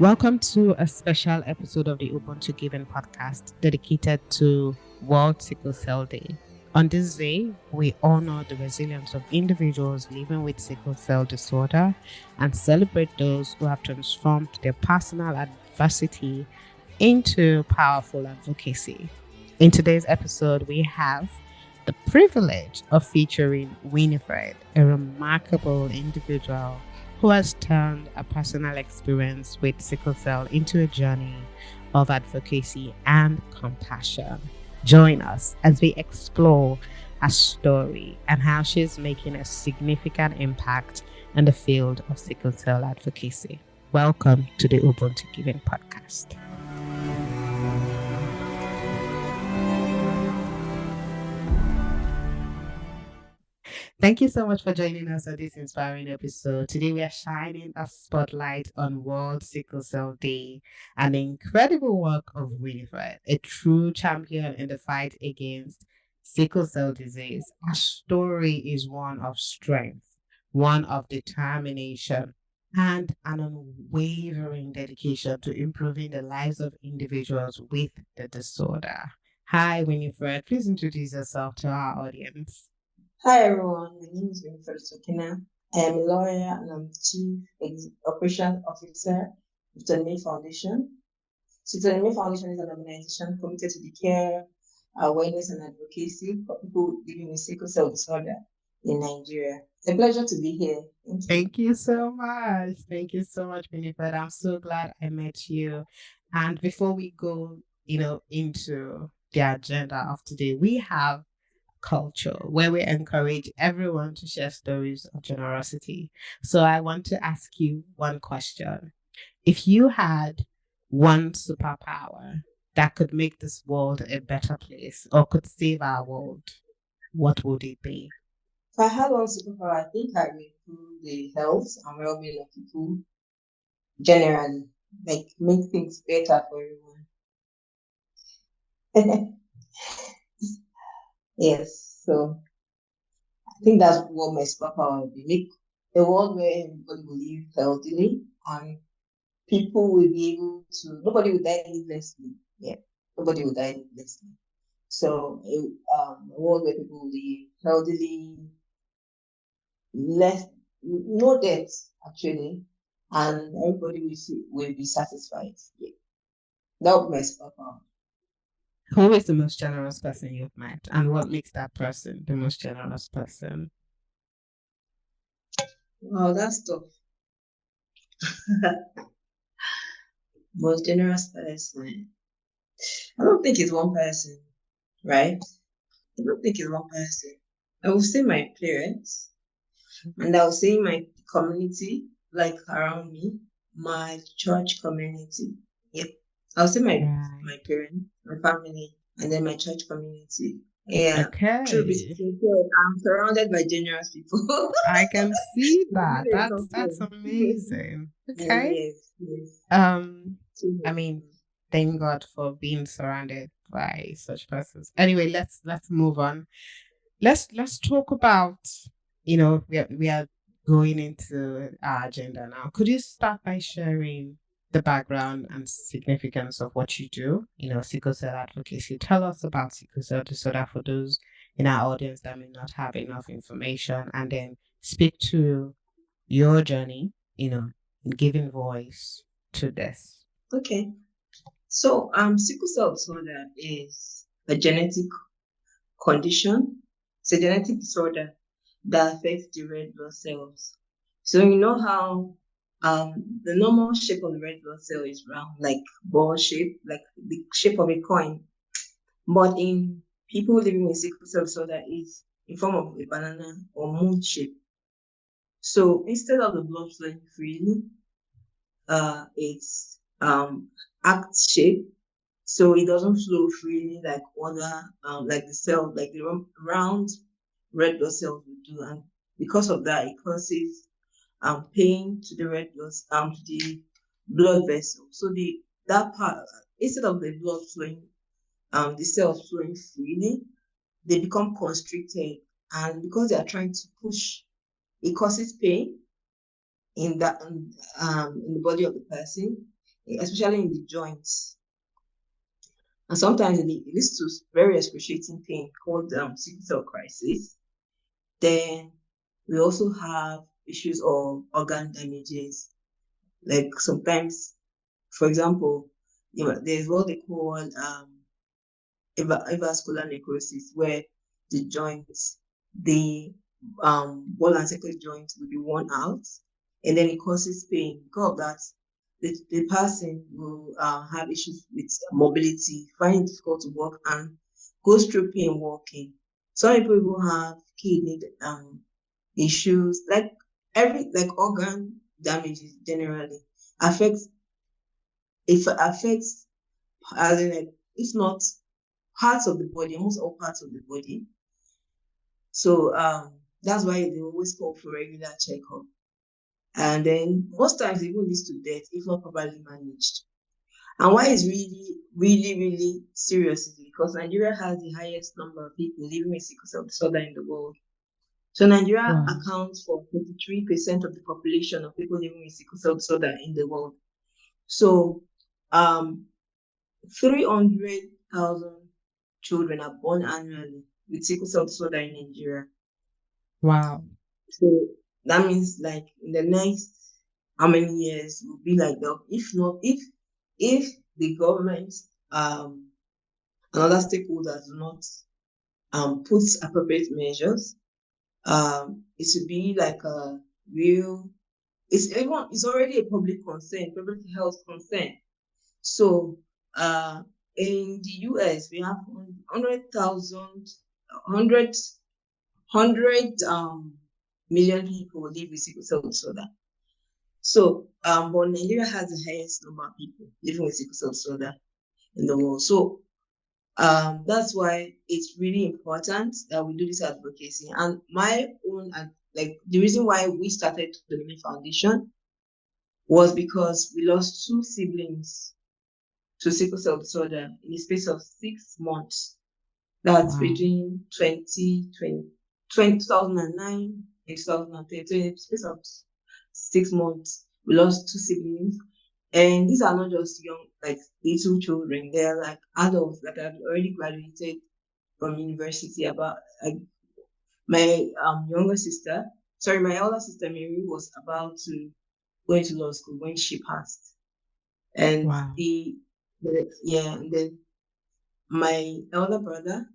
Welcome to a special episode of the Ubuntu Giving podcast dedicated to World Sickle Cell Day. On this day, we honor the resilience of individuals living with sickle cell disorder and celebrate those who have transformed their personal adversity into powerful advocacy. In today's episode, we have the privilege of featuring Winifred, a remarkable individual who has turned a personal experience with sickle cell into a journey of advocacy and compassion. Join us as we explore her story and how she's making a significant impact in the field of sickle cell advocacy. Welcome to the Ubuntu Giving podcast. Thank you so much for joining us on this inspiring episode. Today we are shining a spotlight on World Sickle Cell Day and the incredible work of Winifred, a true champion in the fight against sickle cell disease. Her story is one of strength, one of determination, and an unwavering dedication to improving the lives of individuals with the disorder. Hi, Winifred. Please introduce yourself to our audience. Hi everyone, my name is Winifred. I am a lawyer and I'm Chief Operations Officer of TonyMay Foundation. So TonyMay Foundation is an organization committed to the care, awareness and advocacy for people living with sickle cell disorder in Nigeria. It's a pleasure to be here. Thank you so much. Thank you so much, Winifred. I'm so glad I met you. And before we go, into the agenda of today, we have culture where we encourage everyone to share stories of generosity. So I want to ask you one question. If you had one superpower that could make this world a better place or could save our world, what would it be? If I had one superpower, I think I would improve the health and well-being of people generally, like make things better for everyone. Yes, so I think that's what my superpower would be. Make a world where everybody will live healthily and people will be able to, nobody will die needlessly. Yeah, nobody will die needlessly. So, a world where people will live healthily, less, no debt actually, and everybody will be satisfied. Yeah, that would be my superpower. Who is the most generous person you've met, and what makes that person the most generous person? Wow, that's tough. Most generous person. I don't think it's one person, right? I don't think it's one person. I will say my parents, and I will say my community, like around me, my church community. Yep. I'll say my parents, my family, and then my church community. Yeah. True. Okay. I'm surrounded by generous people. I can see It's that. really a That's compliment. amazing. Okay. Yes, yes. Um, Too I much. mean, thank God for being surrounded by such persons. Anyway, let's move on. Let's talk about, we are going into our agenda now. Could you start by sharing the background and significance of what you do? Sickle cell advocacy. Tell us about sickle cell disorder for those in our audience that may not have enough information, and then speak to your journey, in giving voice to this. Okay. So, sickle cell disorder is a genetic condition. It's a genetic disorder that affects the red blood cells. So you know how the normal shape of the red blood cell is round, like ball shape, like the shape of a coin. But in people living with sickle cell disorder, it's in form of a banana or moon shape. So instead of the blood flowing freely, it's act shape. So it doesn't flow freely like other like the cell, like the round red blood cells would do. And because of that, it causes pain to the red blood to the blood vessel. So that part, instead of the blood flowing, the cells flowing freely, they become constricted, and because they are trying to push, it causes pain in the body of the person. especially in the joints. And sometimes it leads to very excruciating pain called sickle cell crisis. Then we also have issues of organ damages. Like sometimes, for example, there's what they call avascular necrosis, where the joints, the ball and socket joint will be worn out, and then it causes pain. Because of that, the person will have issues with mobility, find it difficult to walk, and goes through pain walking. Some people will have kidney issues, like organ damages generally affects it affects as in like if not parts of the body, almost all parts of the body. So that's why they always call for regular checkup. And then most times it even leads to death if not properly managed. And why it's really, really, really serious is because Nigeria has the highest number of people living with sickle cell disorder in the world. So Nigeria Wow. accounts for 23% of the population of people living with sickle cell disorder in the world. So um 300,000 children are born annually with sickle cell disorder in Nigeria. Wow. So that means like in the next how many years will be like that. If not, if the government and other stakeholders do not put appropriate measures, it should be like a real it's already a public concern, public health concern. So in the US we have 100,000 100 million people live with sickle cell disorder. So, but Nigeria has the highest number of people living with sickle cell disorder in the world. So, that's why it's really important that we do this advocacy. And my own, like the reason why we started the TonyMay Foundation was because we lost two siblings to sickle cell disorder in the space of 6 months. That's Wow. between 2009 and 2010. So in the space of 6 months, we lost two siblings. And these are not just young, like little children. They're like adults that have already graduated from university. About like my younger sister, sorry, my elder sister Mary was about to go into law school when she passed. And Wow. yeah, and then my elder brother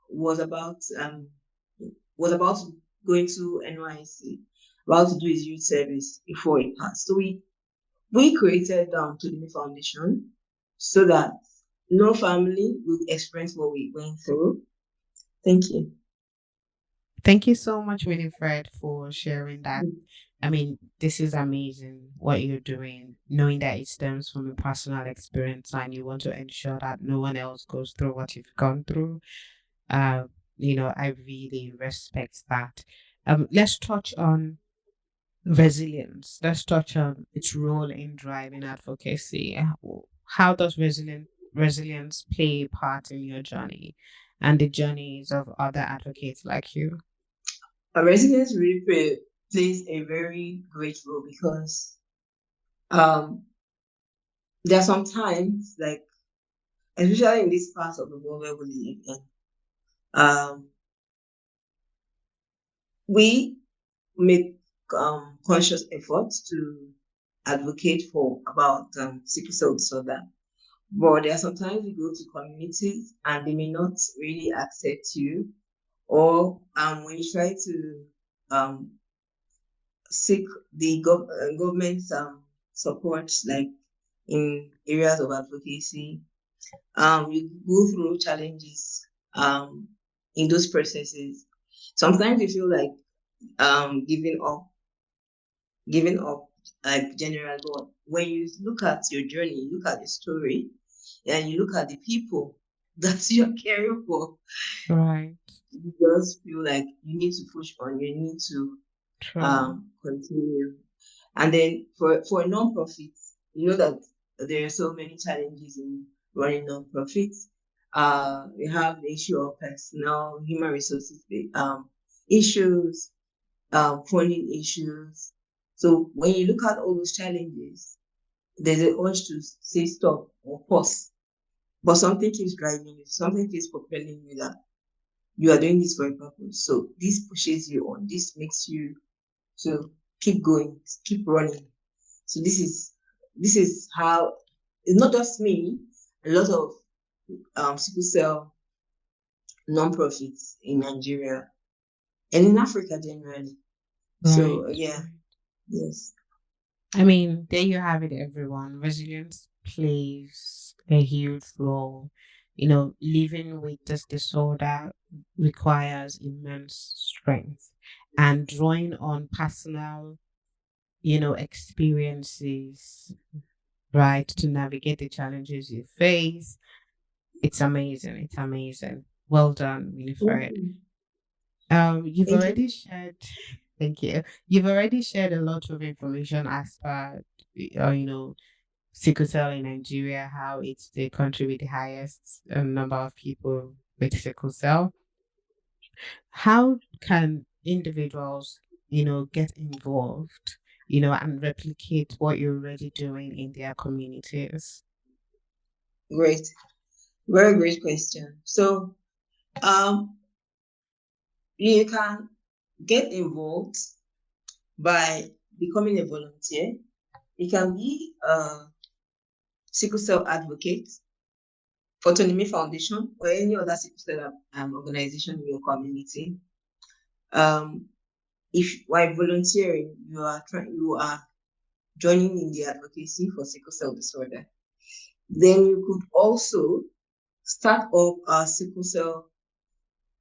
was about um was about to go into NYC, about to do his youth service before he passed. So we created TonyMay Foundation so that no family will experience what we went through. Thank you. Thank you so much, Winifred, for sharing that. I mean, this is amazing what you're doing, knowing that it stems from a personal experience and you want to ensure that no one else goes through what you've gone through. Uh, I really respect that. Let's touch on resilience. Let's touch on its role in driving advocacy. How does resilience play a part in your journey and the journeys of other advocates like you? Resilience really plays a very great role because um, there are some times, like especially in this part of the world where we live in, we make conscious efforts to advocate for about sickle cell disorder. But there are sometimes you go to communities and they may not really accept you, or when you try to um, seek the government's support, like in areas of advocacy, you go through challenges in those processes. Sometimes you feel like giving up, giving up, like general. But when you look at your journey, you look at the story, and you look at the people that you're caring for, Right. you just feel like you need to push on, you need to True. continue. And then for a non-profit, you know that there are so many challenges in running non-profits. We have the issue of personnel, human resources issues, funding issues. So when you look at all those challenges, there's an urge to say stop or pause, but something keeps driving you, something keeps propelling you that you are doing this for a purpose. So this pushes you on. This makes you to keep going, keep running. So this is how it's not just me. A lot of sickle cell non-profits in Nigeria and in Africa generally. Right. So yeah, Right. yes, I mean, there you have it, everyone. Resilience plays a huge role. You know, living with this disorder requires immense strength, and drawing on personal, experiences, right, to navigate the challenges you face. It's amazing. It's amazing. Well done, thank Winifred. you, You've thank you. already shared, thank you. You've already shared a lot of information as per, sickle cell in Nigeria, how it's the country with the highest number of people with sickle cell. How can individuals, get involved, and replicate what you're already doing in their communities? Great, very great question. So um, you can get involved by becoming a volunteer. You can be a sickle cell advocate for TonyMay Foundation or any other sickle cell organization in your community. Um, if while volunteering, you are joining in the advocacy for sickle cell disorder. Then you could also start up a sickle cell.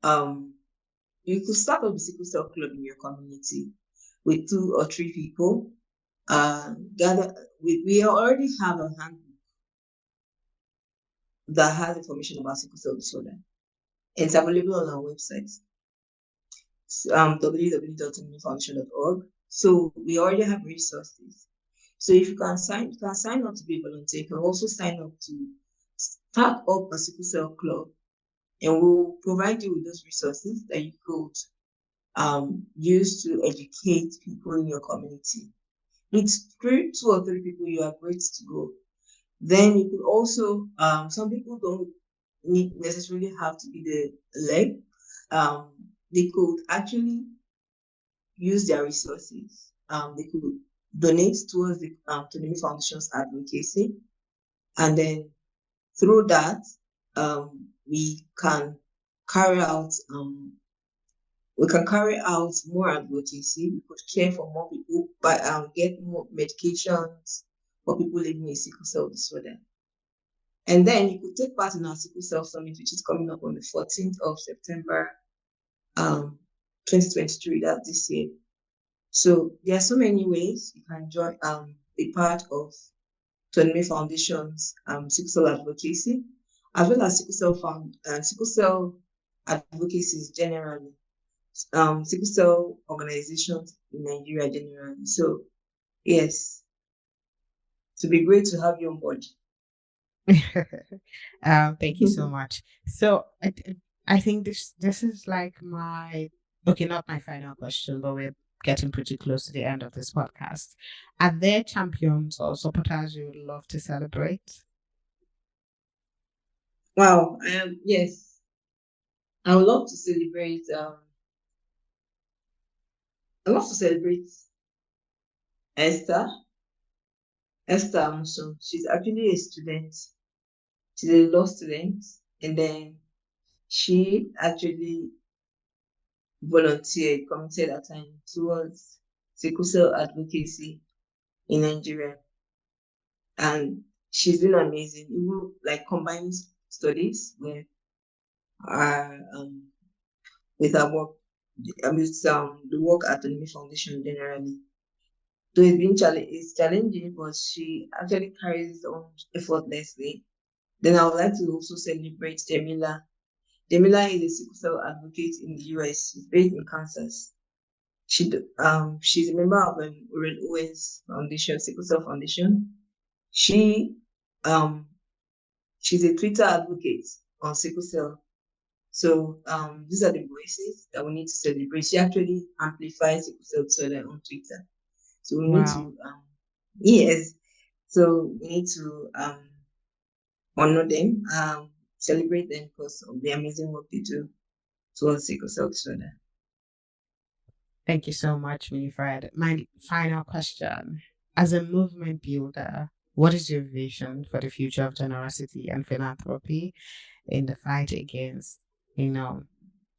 Um, you could start up a sickle cell club in your community with 2 or 3 people. Gather. We already have a handbook that has information about sickle cell disorder. It's available on our website, www.foundation.org. So we already have resources. So if you can sign up to be a volunteer. You can also sign up to start up a sickle cell club, and we'll provide you with those resources that you could use to educate people in your community. With 2 or 3 people, you are great to go. Then you could also, some people don't need necessarily have to be the leg. Um, they could actually use their resources. They could donate towards the Tony Foundation's advocacy, and then through that, we can carry out more advocacy. We could care for more people, but get more medications for people living with sickle cell disorder. And then you could take part in our sickle cell summit, which is coming up on the 14th of September, um, 2023. That's this year. So there are so many ways you can join, be part of TonyMay Foundation's sickle cell advocacy, as well as sickle cell advocacies generally, sickle cell organizations in Nigeria generally. So yes, to be great to have you on board. Thank you so much. So I think this is like my okay, not my final question, but we're getting pretty close to the end of this podcast. Are there champions or supporters you would love to celebrate? Wow. Yes, I would love to celebrate. I love to celebrate Esther. Esther Amuson. She's actually a student. She's a law student, and then she actually volunteered, committed her time towards sickle cell advocacy in Nigeria, and she's been amazing. Even like combined studies our with her work, with the work at the Nimi Foundation generally. Though it's challenging, but she actually carries it on effortlessly. Then I would like to also celebrate Jamila. Jamila is a sickle cell advocate in the US. She's based in Kansas. She's a member of Red Owens Foundation, Sickle Cell Foundation. She um she's a Twitter advocate on sickle cell. So these are the voices that we need to celebrate. She actually amplifies sickle cell disorder on Twitter. So we need Wow. to yes. So we need to honor them, celebrate them because of the amazing work they do towards sickle cell disorder. Thank you so much, Winifred. My final question. As a movement builder, what is your vision for the future of generosity and philanthropy in the fight against, you know,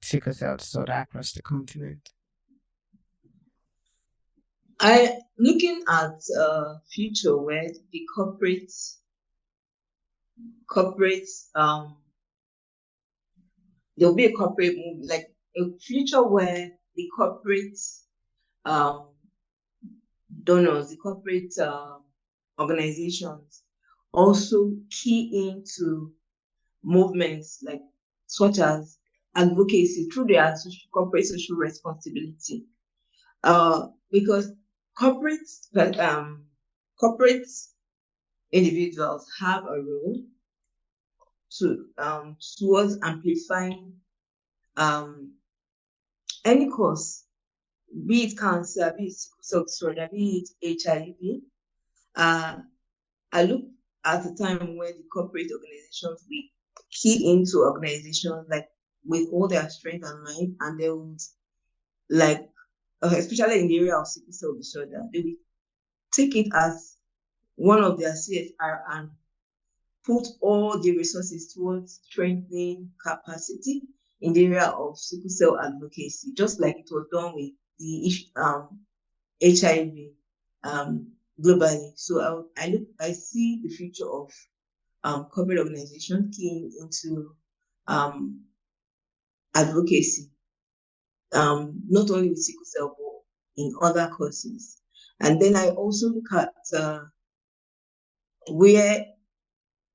sickle cell disorder across the continent? I looking at a future where the corporate there'll be a corporate move, like a future where the corporate um donors, the corporate organizations also key into movements like such as advocacy through their corporate social responsibility. Because corporate um, corporate individuals have a role to towards amplifying um, any cause, be it cancer, be it sickle cell disorder, be it HIV. Uh, I look at a time where the corporate organizations we key into organizations like with all their strength and mind, and they would like, especially in the area of sickle cell disorder, they will take it as one of their CSR and put all the resources towards strengthening capacity in the area of sickle cell advocacy, just like it was done with the HIV globally. So I see the future of corporate organizations keying into um, advocacy, not only with sickle cell, but in other causes. And then I also look at where,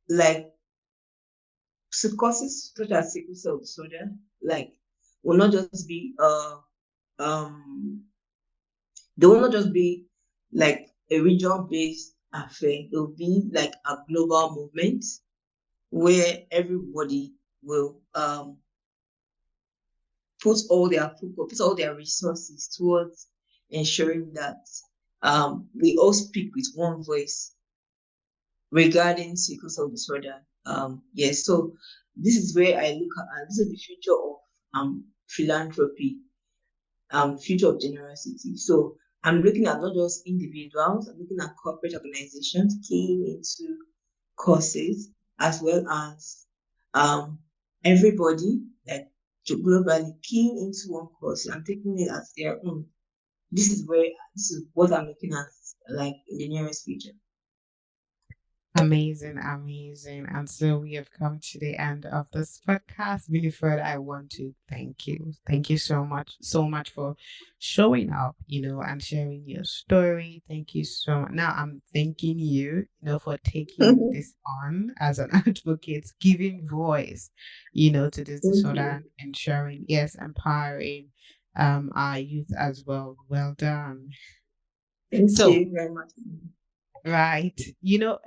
like, causes such as sickle cell disorder, like, will not just be um they will not just be like a region based affair. It will be like a global movement where everybody will put all their resources towards ensuring that we all speak with one voice regarding sickle cell disorder. Yes, so this is where I look at, and this is the future of philanthropy, future of generosity. So I'm looking at not just individuals, I'm looking at corporate organizations keying into causes as well as um everybody, like, to globally keying into one cause and taking it as their own. This is what I'm looking at, like, in the nearest future. Amazing, amazing. And so we have come to the end of this podcast. Winifred, I want to thank you. Thank you so much for showing up, and sharing your story. Thank you so much. Now I'm thanking you, for taking Thank this on as an advocate, giving voice, to this you. disorder and ensuring, yes, empowering our youth as well. Well done. Thank So you very much. right.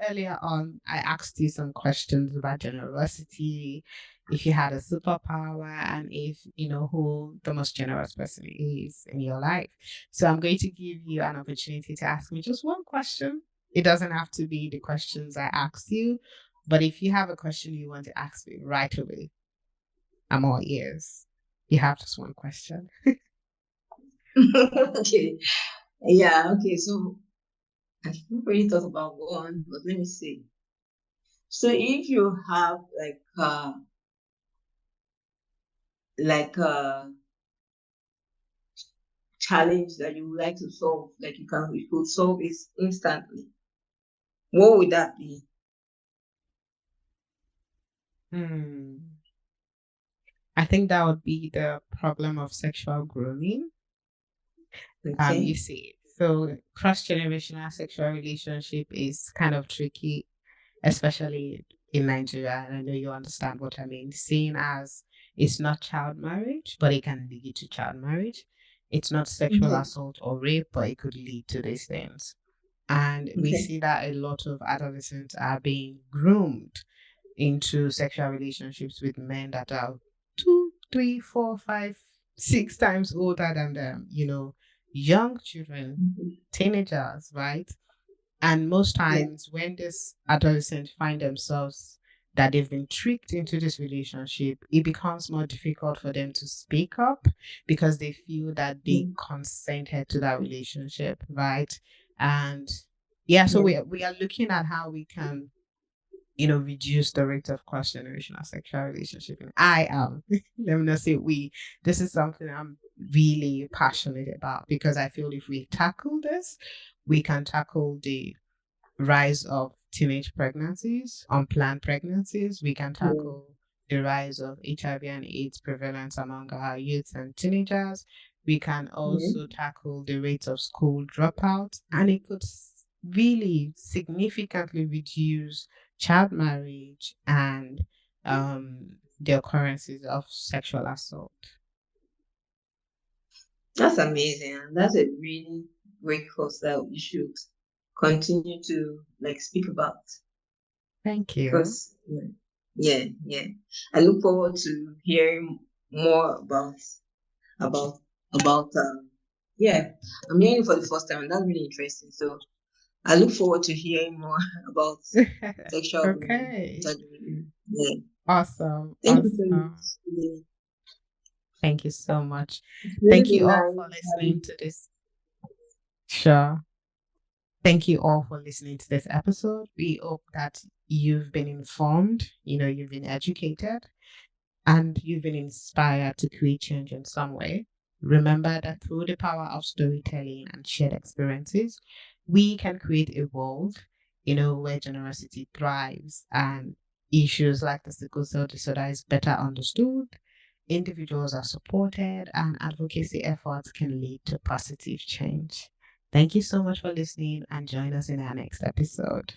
Earlier on, I asked you some questions about generosity, if you had a superpower, and if you know who the most generous person is in your life. So I'm going to give you an opportunity to ask me just one question. It doesn't have to be the questions I asked you, but if you have a question you want to ask me right away, I'm all ears. You have just one question. Okay. Yeah, okay. So I've not really thought about one, but let me see. So if you have like a challenge that you would like to solve, like you could solve it instantly, what would that be? Hmm. I think that would be the problem of sexual grooming. Okay. You see, so cross-generational sexual relationship is kind of tricky, especially in Nigeria. And I know you understand what I mean. Seeing as it's not child marriage, but it can lead to child marriage. It's not sexual Mm-hmm. assault or rape, but it could lead to these things. And we Okay. see that a lot of adolescents are being groomed into sexual relationships with men that are two, three, four, five, 6 times older than them, young children, Mm-hmm. teenagers, right? And most Yeah. times, when this adolescents find themselves that they've been tricked into this relationship, it becomes more difficult for them to speak up because they feel that they Yeah. consented to that relationship, right? And yeah, so Yeah. we are looking at how we can, reduce the rate of cross generational sexual relationship. And I am, let me not say we, this is something I'm really passionate about because I feel if we tackle this, we can tackle the rise of teenage pregnancies, unplanned pregnancies. We can Yeah. tackle the rise of HIV and AIDS prevalence among our youth and teenagers. We can Yeah. also tackle the rates of school dropout, and it could really significantly reduce child marriage and the occurrences of sexual assault. That's amazing. And that's a really great cause that we should continue to like speak about Thank you. because yeah, yeah. I look forward to hearing more about about yeah. I'm hearing it for the first time and that's really interesting. So I look forward to hearing more about sexual bullying. Okay. Yeah. Awesome. Thank you so Awesome. much. Yeah. Thank you so much. It's really Thank been you all nice for listening having to this. Sure. Thank you all for listening to this episode. We hope that you've been informed, you've been educated, and you've been inspired to create change in some way. Remember that through the power of storytelling and shared experiences, we can create a world, where generosity thrives and issues like the sickle cell disorder is better understood, individuals are supported, and advocacy efforts can lead to positive change. Thank you so much for listening and join us in our next episode.